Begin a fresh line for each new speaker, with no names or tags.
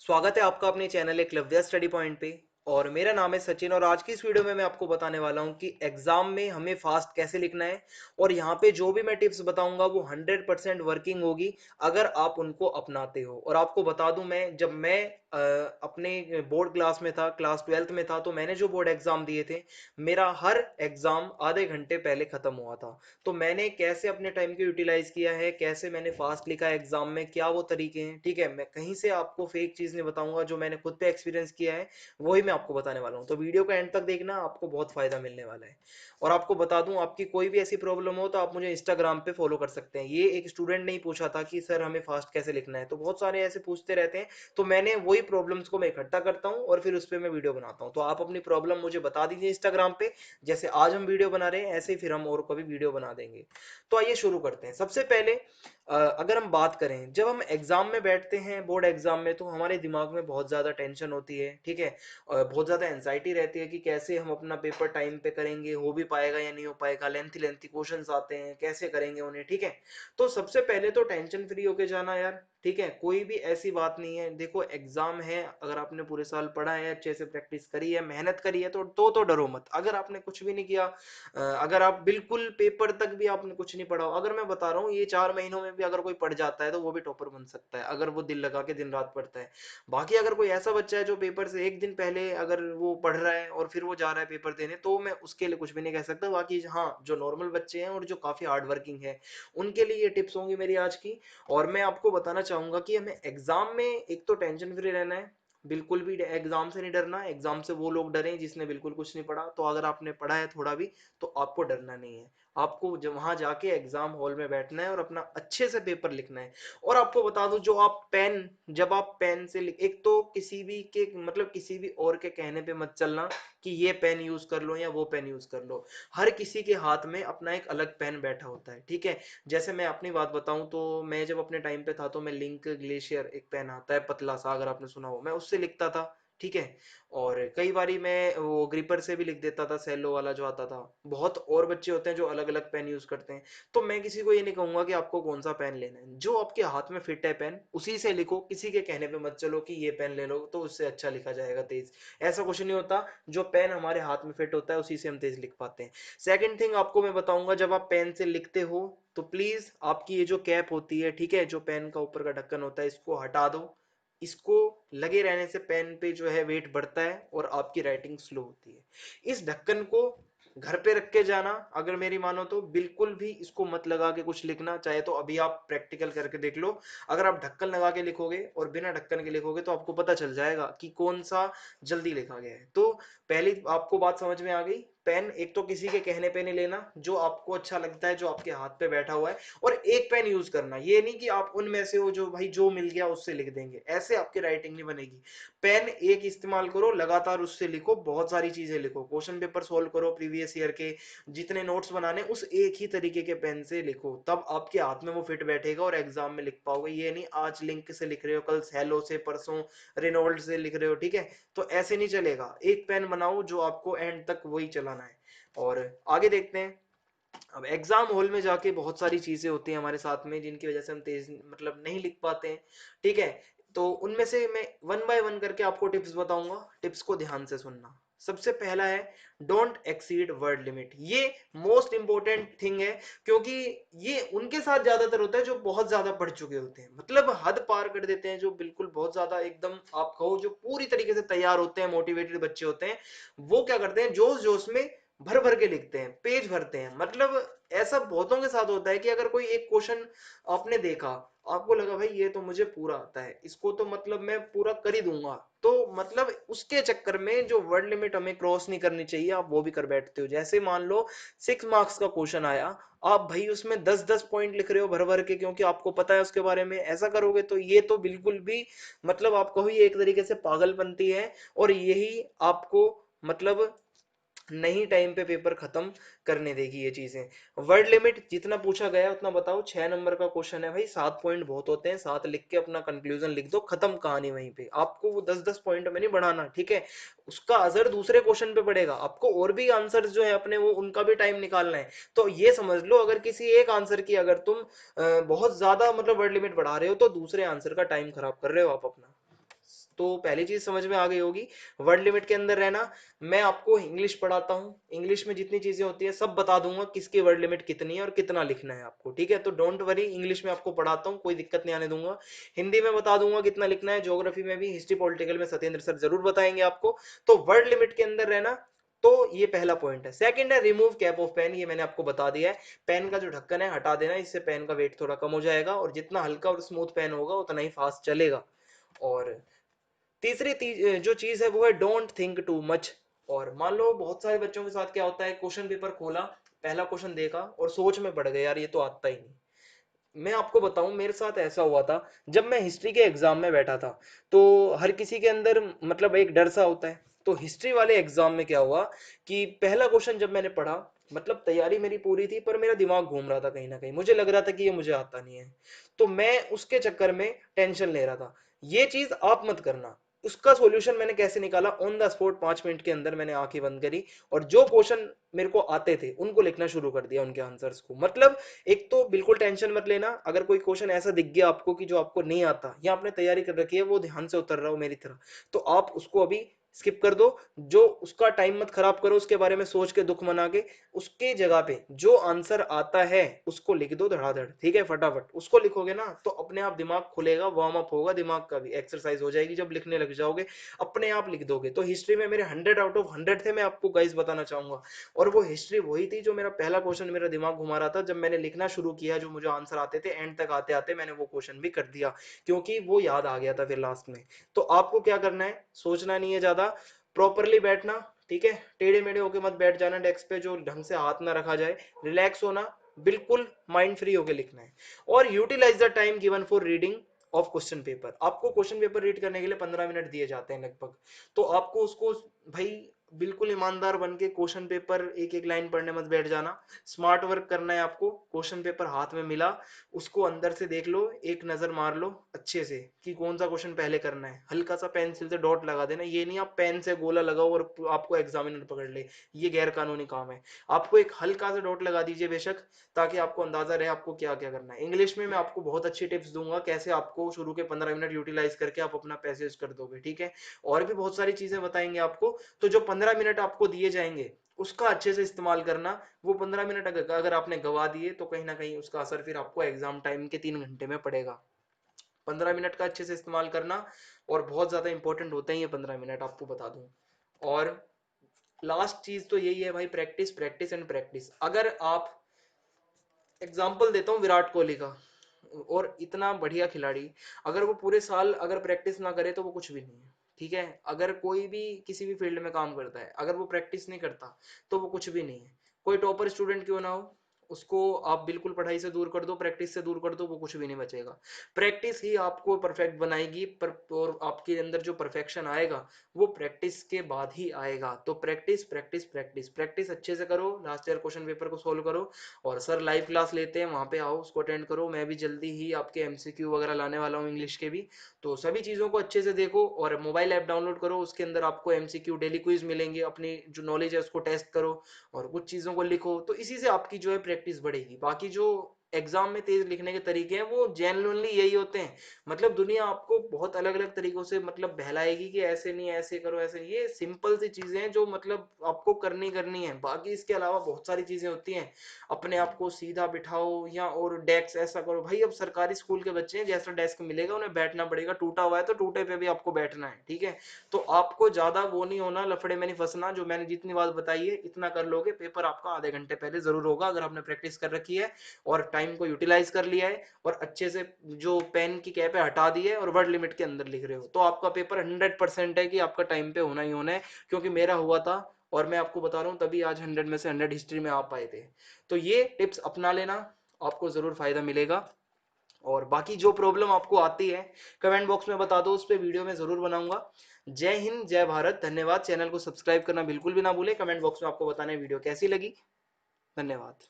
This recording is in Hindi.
स्वागत है आपका अपने चैनल एकलव्य स्टडी पॉइंट पे। और मेरा नाम है सचिन और आज की इस वीडियो में मैं आपको बताने वाला हूं कि एग्जाम में हमें फास्ट कैसे लिखना है। और यहाँ पे जो भी मैं टिप्स बताऊंगा वो 100% वर्किंग होगी अगर आप उनको अपनाते हो। और आपको बता दूं, मैं जब मैं अपने बोर्ड क्लास में था, क्लास 12th में था, तो मैंने जो बोर्ड एग्जाम दिए थे, मेरा हर एग्जाम आधे घंटे पहले खत्म हुआ था। तो मैंने कैसे अपने टाइम को यूटिलाइज किया है, कैसे मैंने फास्ट लिखा है एग्जाम में, क्या वो तरीके हैं, ठीक है। मैं कहीं से आपको फेक चीज नहीं बताऊंगा, जो मैंने खुद पे एक्सपीरियंस किया है वही मैं आपको बताने वाला हूँ। तो वीडियो का एंड तक देखना, आपको बहुत फायदा मिलने वाला है। और आपको बता दूं, आपकी कोई भी ऐसी प्रॉब्लम हो तो आप मुझे इंस्टाग्राम पे फॉलो कर सकते हैं। ये एक स्टूडेंट ने ही पूछा था कि सर हमें फास्ट कैसे लिखना है, तो बहुत सारे ऐसे पूछते रहते हैं। तो मैंने वही प्रॉब्लम्स को मैं इकट्ठा करता हूँ और फिर उस पर मैं वीडियो बनाता हूँ। तो आप अपनी प्रॉब्लम मुझे बता दीजिए इंस्टाग्राम पे, जैसे आज हम वीडियो बना रहे हैं ऐसे ही फिर हम और कभी वीडियो बना देंगे। तो आइए शुरू करते हैं। सबसे पहले अगर हम बात करें, जब हम एग्जाम में बैठते हैं बोर्ड एग्जाम में, तो हमारे दिमाग में बहुत ज्यादा टेंशन होती है, ठीक है। बहुत ज्यादा एंजाइटी रहती है कि कैसे हम अपना पेपर टाइम पे करेंगे, हो भी पाएगा या नहीं हो पाएगा, लेंथी लेंथी क्वेश्चंस आते हैं, कैसे करेंगे उन्हें, ठीक है। तो सबसे पहले तो टेंशन फ्री होके जाना यार, ठीक है। कोई भी ऐसी बात नहीं है, देखो एग्जाम है, अगर आपने पूरे साल पढ़ा है, अच्छे से प्रैक्टिस करी है, मेहनत करी है, तो डरो मत। अगर आपने कुछ भी नहीं किया, अगर आप बिल्कुल पेपर तक भी आपने कुछ नहीं पढ़ा, अगर मैं बता रहा हूँ ये 4 महीनों में भी अगर कोई पढ़ जाता है तो वो भी टॉपर बन सकता है, अगर वो दिल लगा के दिन रात पढ़ता है। बाकी अगर कोई ऐसा बच्चा है जो पेपर से एक दिन पहले अगर वो पढ़ रहा है और फिर वो जा रहा है पेपर देने, तो मैं उसके लिए कुछ भी नहीं कह सकता। बाकी हाँ, जो नॉर्मल बच्चे हैं और जो काफी हार्ड वर्किंग है, उनके लिए ये टिप्स होंगी मेरी आज की। और मैं आपको बताना चाहूंगा कि हमें एग्जाम में एक तो टेंशन फ्री रहना है, बिल्कुल भी एग्जाम से नहीं डरना। एग्जाम से वो लोग डरे जिसने बिल्कुल कुछ नहीं पढ़ा, तो अगर आपने पढ़ा है थोड़ा भी तो आपको डरना नहीं है। आपको जब वहां जाके एग्जाम हॉल में बैठना है और अपना अच्छे से पेपर लिखना है। और आपको बता दूं, जो आप पेन जब आप पेन से एक तो किसी भी के मतलब किसी भी और के कहने पे मत चलना कि ये पेन यूज कर लो या वो पेन यूज कर लो। हर किसी के हाथ में अपना एक अलग पेन बैठा होता है, ठीक है। जैसे मैं अपनी बात बताऊं, तो मैं जब अपने टाइम पे था तो मैं लिंक ग्लेशियर एक पेन आता है पतला सा, अगर आपने सुना हो, मैं उससे लिखता था, ठीक है। और कई बारी मैं वो ग्रिपर से भी लिख देता था, सेलो वाला जो आता था। बहुत और बच्चे होते हैं जो अलग अलग पेन यूज करते हैं। तो मैं किसी को ये नहीं कहूंगा कि आपको कौन सा पेन लेना है, जो आपके हाथ में फिट है पेन उसी से लिखो। किसी के कहने पे मत चलो कि ये पेन ले लो तो उससे अच्छा लिखा जाएगा तेज। ऐसा कुछ नहीं होता, जो पेन हमारे हाथ में फिट होता है उसी से हम तेज लिख पाते हैं। सेकंड थिंग आपको मैं बताऊंगा, जब आप पेन से लिखते हो तो प्लीज आपकी ये जो कैप होती है, ठीक है, जो पेन का ऊपर का ढक्कन होता है, इसको हटा दो। इसको लगे रहने से पेन पे जो है वेट बढ़ता है और आपकी राइटिंग स्लो होती है। इस ढक्कन को घर पे रख के जाना, अगर मेरी मानो तो बिल्कुल भी इसको मत लगा के कुछ लिखना। चाहे तो अभी आप प्रैक्टिकल करके देख लो, अगर आप ढक्कन लगा के लिखोगे और बिना ढक्कन के लिखोगे तो आपको पता चल जाएगा कि कौन सा जल्दी लिखा गया है। तो पहली आपको बात समझ में आ गई, पेन एक तो किसी के कहने पे नहीं लेना, जो आपको अच्छा लगता है, जो आपके हाथ पे बैठा हुआ है। और एक पेन यूज करना, ये नहीं कि आप उनमें से हो जो भाई जो मिल गया उससे लिख देंगे, ऐसे आपकी राइटिंग नहीं बनेगी। पेन एक इस्तेमाल करो, लगातार उससे लिखो, बहुत सारी चीजें लिखो, क्वेश्चन पेपर सोल्व करो प्रीवियस ईयर के, जितने नोट्स बनाने उस एक ही तरीके के पेन से लिखो, तब आपके हाथ में वो फिट बैठेगा और एग्जाम में लिख पाओगे। ये नहीं आज लिंक से लिख रहे हो, कल हेलो से, परसों रेनोल्ड से लिख रहे हो, ठीक है। तो ऐसे नहीं चलेगा, एक पेन बनाओ जो आपको एंड तक वही चलाना है। और आगे देखते हैं। अब एग्जाम हॉल में जाके बहुत सारी चीजें होती हैं हमारे साथ में जिनकी वजह से हम तेज मतलब नहीं लिख पाते हैं, ठीक है। तो उनमें से मैं वन बाय वन करके आपको टिप्स बताऊंगा, टिप्स को ध्यान से सुनना। सबसे पहला है, डोंट एक्सीड वर्ड लिमिट। ये मोस्ट इंपॉर्टेंट थिंग है, क्योंकि ये उनके साथ ज्यादातर होता है जो बहुत ज्यादा पढ़ चुके होते हैं, मतलब हद पार कर देते हैं, जो बिल्कुल बहुत ज्यादा एकदम आप कहो जो पूरी तरीके से तैयार होते हैं, मोटिवेटेड बच्चे होते हैं। वो क्या करते हैं, जोश जोश में भर भर के लिखते हैं, पेज भरते हैं। मतलब ऐसा बहुतों के साथ होता है कि अगर कोई एक क्वेश्चन आपने देखा, आपको लगा भाई ये तो मुझे पूरा आता है, इसको तो मतलब मैं पूरा कर ही दूंगा, तो मतलब उसके चक्कर में जो वर्ड लिमिट हमें क्रॉस नहीं करनी चाहिए, आप वो भी कर बैठते हो। जैसे मान लो 6 मार्क्स का क्वेश्चन आया, आप भाई उसमें 10-10 पॉइंट लिख रहे हो भर भर के, क्योंकि आपको पता है उसके बारे में। ऐसा करोगे तो ये तो बिल्कुल भी मतलब आप कहो ये एक तरीके से पागलपंती है, और यही आपको मतलब नहीं टाइम पे पेपर खत्म करने देगी ये चीजें। वर्ड लिमिट जितना पूछा गया उतना बताओ। 6 नंबर का क्वेश्चन है भाई, 7 पॉइंट बहुत होते हैं, 7 लिख के अपना कंक्लूजन लिख दो, खत्म कहानी वहीं पे। आपको वो 10-10 पॉइंट में नहीं बढ़ाना, ठीक है। उसका असर दूसरे क्वेश्चन पे पड़ेगा, आपको और भी आंसर जो है अपने वो उनका भी टाइम निकालना है। तो ये समझ लो, अगर किसी एक आंसर की अगर तुम बहुत ज्यादा मतलब वर्ड लिमिट बढ़ा रहे हो, तो दूसरे आंसर का टाइम खराब कर रहे हो आप अपना। तो पहली चीज समझ में आ गई होगी, वर्ड लिमिट के अंदर रहना। मैं आपको इंग्लिश पढ़ाता हूँ, इंग्लिश में जितनी चीजें होती है सब बता दूंगा, किसकी वर्ड लिमिट कितनी है और कितना लिखना है आपको, ठीक है। तो डोंट वरी, इंग्लिश में आपको पढ़ाता हूँ, कोई दिक्कत नहीं आने दूंगा। हिंदी में बता दूंगा कितना लिखना है, ज्योग्राफी में भी, हिस्ट्री पॉलिटिकल में सत्येंद्र सर जरूर बताएंगे आपको। तो वर्ड लिमिट के अंदर रहना, तो ये पहला पॉइंट है। सेकंड है रिमूव कैप ऑफ पेन, ये मैंने आपको बता दिया है। पेन का जो ढक्कन है हटा देना, इससे पेन का वेट थोड़ा कम हो जाएगा और जितना हल्का और स्मूथ पेन होगा उतना ही फास्ट चलेगा। और जो चीज है वो है डोंट थिंक टू मच। और मान लो बहुत सारे बच्चों के साथ क्या होता है, क्वेश्चन पेपर खोला, पहला क्वेश्चन देखा और सोच में पड़ गए, यार ये तो आता ही नहीं। मैं आपको बताऊं, मेरे साथ ऐसा हुआ था जब मैं हिस्ट्री के एग्जाम में बैठा था। तो हर किसी के अंदर मतलब एक डर सा होता है। तो हिस्ट्री वाले एग्जाम में क्या हुआ कि पहला क्वेश्चन जब मैंने पढ़ा, मतलब तैयारी मेरी पूरी थी पर मेरा दिमाग घूम रहा था, कहीं ना कहीं मुझे लग रहा था कि ये मुझे आता नहीं है। तो मैं उसके चक्कर में टेंशन ले रहा था। ये चीज आप मत करना। उसका सॉल्यूशन मैंने कैसे निकाला, ऑन द स्पॉट 5 मिनट के अंदर मैंने आंखें बंद करी और जो क्वेश्चन मेरे को आते थे उनको लिखना शुरू कर दिया, उनके आंसर्स को। मतलब एक तो बिल्कुल टेंशन मत लेना, अगर कोई क्वेश्चन ऐसा दिख गया आपको कि जो आपको नहीं आता या आपने तैयारी कर रखी है वो ध्यान से उतर रहा हो मेरी तरह, तो आप उसको अभी स्किप कर दो। जो उसका टाइम मत खराब करो उसके बारे में सोच के दुख मना के। उसके जगह पे जो आंसर आता है उसको लिख दो धड़ाधड़, ठीक है, फटाफट उसको लिखोगे ना तो अपने आप दिमाग खुलेगा, वार्म अप होगा, दिमाग का भी एक्सरसाइज हो जाएगी, जब लिखने लग जाओगे अपने आप लिख दोगे। तो हिस्ट्री में मेरे 100 आउट ऑफ 100 थे, मैं आपको गाइस बताना चाहूंगा। और वो हिस्ट्री वही थी जो मेरा पहला क्वेश्चन मेरा दिमाग घुमा रहा था। जब मैंने लिखना शुरू किया, जो मुझे आंसर आते थे, एंड तक आते आते मैंने वो क्वेश्चन भी कर दिया, क्योंकि वो याद आ गया था फिर लास्ट में। तो आपको क्या करना है, सोचना नहीं है ज्यादा, प्रॉपरली बैठना, ठीक है। टेढ़े मेढ़े होके मत बैठ जाना डेस्क पे, जो ढंग से हाथ ना रखा जाए, रिलैक्स होना, बिल्कुल माइंड फ्री होके लिखना है। और utilise the time given for reading of question paper. आपको क्वेश्चन पेपर रीड करने के लिए 15 मिनट दिए जाते हैं लगभग। तो आपको उसको भाई बिल्कुल ईमानदार बन के क्वेश्चन पेपर एक एक लाइन पढ़ने मत बैठ जाना। स्मार्ट वर्क करना है आपको। क्वेश्चन पेपर हाथ में मिला, उसको अंदर से देख लो, एक नजर मार लो अच्छे से कि कौन सा क्वेश्चन पहले करना है। हल्का सा पेंसिल से डॉट लगा देना, ये नहीं आप पेन से गोला लगाओ और आपको एग्जामिनर पकड़ ले, ये गैर कानूनी काम है। आपको एक हल्का सा डॉट लगा दीजिए बेशक, ताकि आपको अंदाजा रहे आपको क्या क्या करना है। इंग्लिश में मैं आपको बहुत अच्छी टिप्स दूंगा कैसे आपको शुरू के 15 मिनट यूटिलाइज करके आप अपना पैसेज कर दोगे, ठीक है। और भी बहुत सारी चीजें बताएंगे आपको। तो जो 15 मिनट आपको दिए जाएंगे उसका अच्छे से इस्तेमाल करना। वो 15 मिनट अगर आपने गवा दिए तो कहीं ना कहीं उसका असर फिर आपको एग्जाम टाइम के 3 घंटे में पड़ेगा। 15 मिनट का अच्छे से इस्तेमाल करना, और बहुत ज्यादा इंपॉर्टेंट होते हैं ये 15 मिनट, आपको बता दूं। और लास्ट चीज तो यही है भाई, प्रैक्टिस प्रैक्टिस एंड प्रैक्टिस। अगर आप, एग्जाम्पल देता हूँ विराट कोहली का, और इतना बढ़िया खिलाड़ी, अगर वो पूरे साल अगर प्रैक्टिस ना करे तो वो कुछ भी नहीं है, ठीक है। अगर कोई भी किसी भी फील्ड में काम करता है, अगर वो प्रैक्टिस नहीं करता तो वो कुछ भी नहीं है। कोई टॉपर स्टूडेंट क्यों ना हो, उसको आप बिल्कुल पढ़ाई से दूर कर दो, प्रैक्टिस से दूर कर दो, वो कुछ भी नहीं बचेगा। प्रैक्टिस ही आपको परफेक्ट बनाएगी, और आपके अंदर जो परफेक्शन आएगा वो प्रैक्टिस के बाद ही आएगा। तो प्रैक्टिस प्रैक्टिस प्रैक्टिस प्रैक्टिस अच्छे से करो, लास्ट ईयर क्वेश्चन पेपर को सोल्व करो। और सर लाइव क्लास लेते हैं, वहां पे आओ, उसको अटेंड करो। मैं भी जल्दी ही आपके एमसीक्यू वगैरह लाने वाला हूँ इंग्लिश के भी। तो सभी चीजों को अच्छे से देखो, और मोबाइल ऐप डाउनलोड करो, उसके अंदर आपको एमसीक्यू डेली क्विज मिलेंगे, अपनी जो नॉलेज है उसको टेस्ट करो और कुछ चीजों को लिखो। तो इसी से आपकी जो है प्रैक्टिस बढ़ेगी। बाकी जो एग्जाम में तेज लिखने के तरीके हैं वो जेन्युइनली यही होते हैं। मतलब दुनिया आपको बहुत अलग अलग तरीकों से मतलब बहलाएगी कि ऐसे नहीं, ऐसे करो, ऐसे नहीं। ये सिंपल सी चीजें हैं जो मतलब आपको करनी करनी है। बाकी इसके अलावा बहुत सारी चीजें होती हैं, अपने आप को सीधा बिठाओ या और डेस्क ऐसा करो। भाई अब सरकारी स्कूल के बच्चे हैं, जैसा डेस्क मिलेगा उन्हें बैठना पड़ेगा, टूटा हुआ है तो टूटे पे भी आपको बैठना है, ठीक है। तो आपको ज्यादा वो नहीं होना, लफड़े में नहीं फंसना। जो मैंने जितनी बात बताई है इतना कर लोगे, पेपर आपका आधे घंटे पहले जरूर होगा, अगर आपने प्रैक्टिस कर रखी है और टाइम को यूटिलाइज कर लिया है और अच्छे से जो पेन की कैप है हटा दी है और वर्ड लिमिट के अंदर लिख रहे हो, तो आपका पेपर 100% है कि आपका टाइम पे होना ही होना है। क्योंकि मेरा हुआ था और मैं आपको बता रहा हूँ, तभी आज 100 में से 100 हिस्ट्री में आ पाए थे। तो ये टिप्स अपना लेना, आपको जरूर फायदा मिलेगा। और बाकी जो प्रॉब्लम आपको आती है कमेंट बॉक्स में बता दो, उस पर वीडियो में जरूर बनाऊंगा। जय हिंद, जय भारत, धन्यवाद। चैनल को सब्सक्राइब करना बिल्कुल भी ना भूले, कमेंट बॉक्स में आपको बताना है वीडियो कैसी लगी। धन्यवाद।